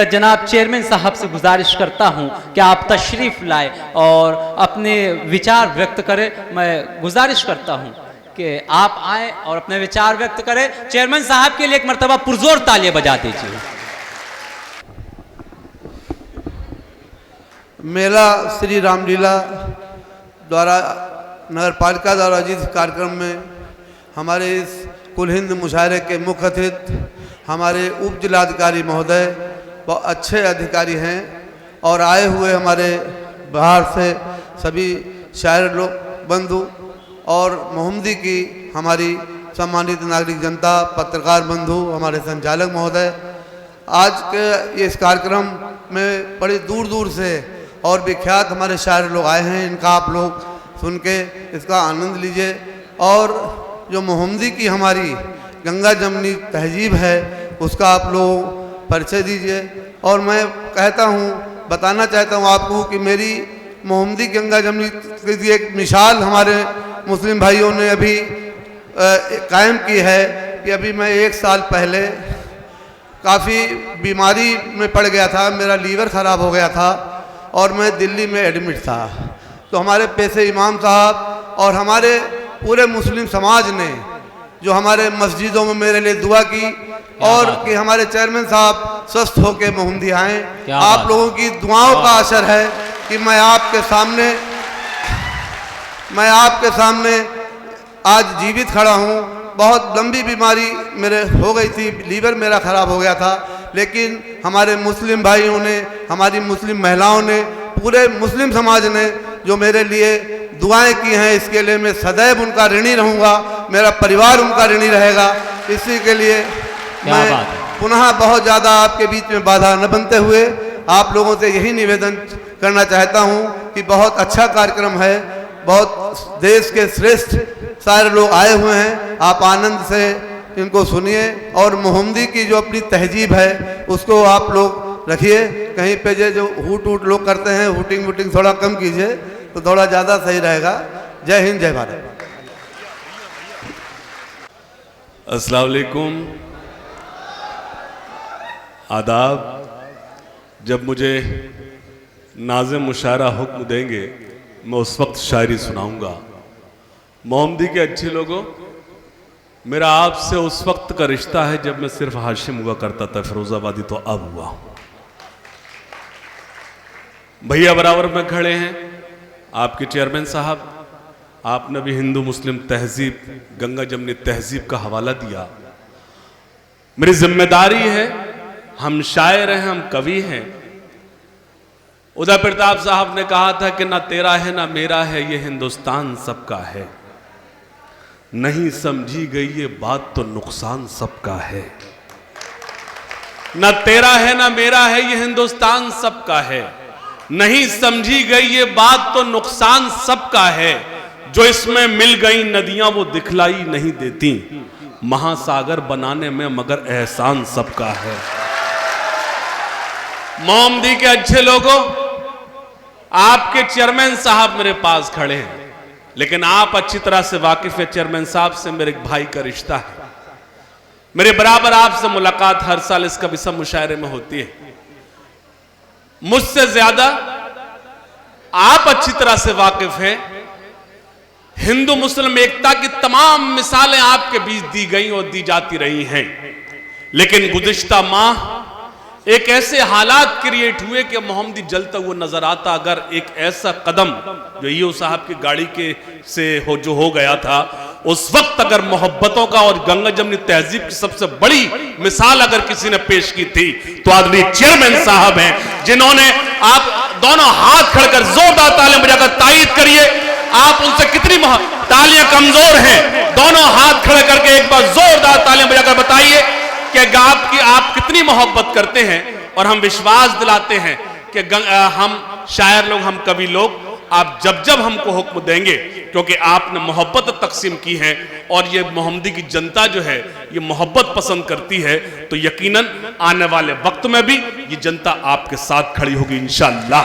जनाब चेयरमैन साहब से गुजारिश करता हूं कि आप तशरीफ़ लाए और अपने विचार व्यक्त करें। मैं गुजारिश करता हूं कि आप आए और अपने विचार व्यक्त करें। चेयरमैन साहब के लिए एक मरतबा पुरजोर तालियां बजा दीजिए। मेला श्री रामलीला द्वारा नगर पालिका द्वारा आयोजित कार्यक्रम में हमारे इस कुल हिंद मुशायरे के मुख्य अतिथि हमारे उप जिलाधिकारी महोदय बहुत अच्छे अधिकारी हैं और आए हुए हमारे बाहर से सभी शायर लोग बंधु और मोहम्मदी की हमारी सम्मानित नागरिक जनता, पत्रकार बंधु, हमारे संचालक महोदय, आज के इस कार्यक्रम में बड़ी दूर दूर से और विख्यात हमारे शायर लोग आए हैं। इनका आप लोग सुन के इसका आनंद लीजिए और जो मोहम्मदी की हमारी गंगा जमनी तहजीब है उसका आप लोग परिचय दीजिए। और मैं कहता हूँ, बताना चाहता हूँ आपको कि मेरी मोहम्मदी गंगा जमनी की एक मिसाल हमारे मुस्लिम भाइयों ने अभी कायम की है कि अभी मैं 1 साल पहले काफ़ी बीमारी में पड़ गया था, मेरा लीवर ख़राब हो गया था और मैं दिल्ली में एडमिट था। तो हमारे पेशे इमाम साहब और हमारे पूरे मुस्लिम समाज ने जो हमारे मस्जिदों में मेरे लिए दुआ की और कि हमारे चेयरमैन साहब स्वस्थ होकर मोहम्मदी आएँ। आप लोगों की दुआओं का असर है कि मैं आपके सामने आज जीवित खड़ा हूँ। बहुत लंबी बीमारी मेरे हो गई थी, लीवर मेरा ख़राब हो गया था, लेकिन हमारे मुस्लिम भाइयों ने, हमारी मुस्लिम महिलाओं ने, पूरे मुस्लिम समाज ने जो मेरे लिए दुआएं की हैं, इसके लिए मैं सदैव उनका ऋणी रहूँगा, मेरा परिवार उनका ऋणी रहेगा। इसी के लिए मैं पुनः बहुत ज़्यादा आपके बीच में बाधा न बनते हुए आप लोगों से यही निवेदन करना चाहता हूँ कि बहुत अच्छा कार्यक्रम है, बहुत देश के श्रेष्ठ सारे लोग आए हुए हैं, आप आनंद से इनको सुनिए और मोहम्मदी की जो अपनी तहजीब है उसको आप लोग रखिए। कहीं पे जो हूट लोग करते हैं, हूटिंग वूटिंग थोड़ा कम कीजिए तो थोड़ा ज़्यादा सही रहेगा। जय हिंद, जय भारत। अस्सलाम वालेकुम, आदाब। जब मुझे नाज़िम मुशायरा हुक्म देंगे मैं उस वक्त शायरी सुनाऊंगा। मोहम्मदी के अच्छे लोगों, मेरा आपसे उस वक्त का रिश्ता है जब मैं सिर्फ हाशिम हुआ करता था, फिरोजाबादी तो अब हुआ हूं। भैया बराबर में खड़े हैं, आपके चेयरमैन साहब, आपने भी हिंदू मुस्लिम तहजीब, गंगा जमनी तहजीब का हवाला दिया। मेरी जिम्मेदारी है, हम शायर हैं, हम कवि हैं। उदय प्रताप साहब ने कहा था कि ना तेरा है ना मेरा है, ये हिंदुस्तान सबका है। नहीं समझी गई ये बात तो नुकसान सबका है। ना तेरा है ना मेरा है, ये हिंदुस्तान सबका है। नहीं समझी गई ये बात तो नुकसान सबका है। जो इसमें मिल गई नदियां वो दिखलाई नहीं देती, महासागर बनाने में मगर एहसान सबका है। मोहम्मदी के अच्छे लोगों, आपके चेयरमैन साहब मेरे पास खड़े हैं, लेकिन आप अच्छी तरह से वाकिफ है चेयरमैन साहब से मेरे एक भाई का रिश्ता है। मेरे बराबर आपसे मुलाकात हर साल इस कभी सब मुशायरे में होती है। मुझसे ज्यादा आप अच्छी तरह से वाकिफ हैं। हिंदू मुस्लिम एकता की तमाम मिसालें आपके बीच दी गई और दी जाती रही हैं, लेकिन गुज़िश्ता माह एक ऐसे हालात क्रिएट हुए कि मोहम्मदी जलता हुआ नजर आता। अगर एक ऐसा कदम जो ईओ साहब की गाड़ी के से जो हो गया था, उस वक्त अगर मोहब्बतों का और गंगा जमनी तहजीब की सबसे बड़ी मिसाल अगर किसी ने पेश की थी तो आदरणीय चेयरमैन साहब हैं, जिन्होंने, आप दोनों हाथ खड़कर जोरदार तालियां बजाकर तायीद करिए। आप उनसे कितनी तालियां कमजोर हैं, दोनों हाथ खड़े करके एक बार जोरदार तालियां बजाकर बताइए कि आप कितनी मोहब्बत करते हैं। और हम विश्वास दिलाते हैं कि हम शायर लोग, हम कवि लोग, आप जब जब हमको हुक्म देंगे, क्योंकि आपने मोहब्बत तकसीम की है और ये मोहम्मदी की जनता जो है ये मोहब्बत पसंद करती है, तो यकीनन आने वाले वक्त में भी ये जनता आपके साथ खड़ी होगी इंशाअल्लाह।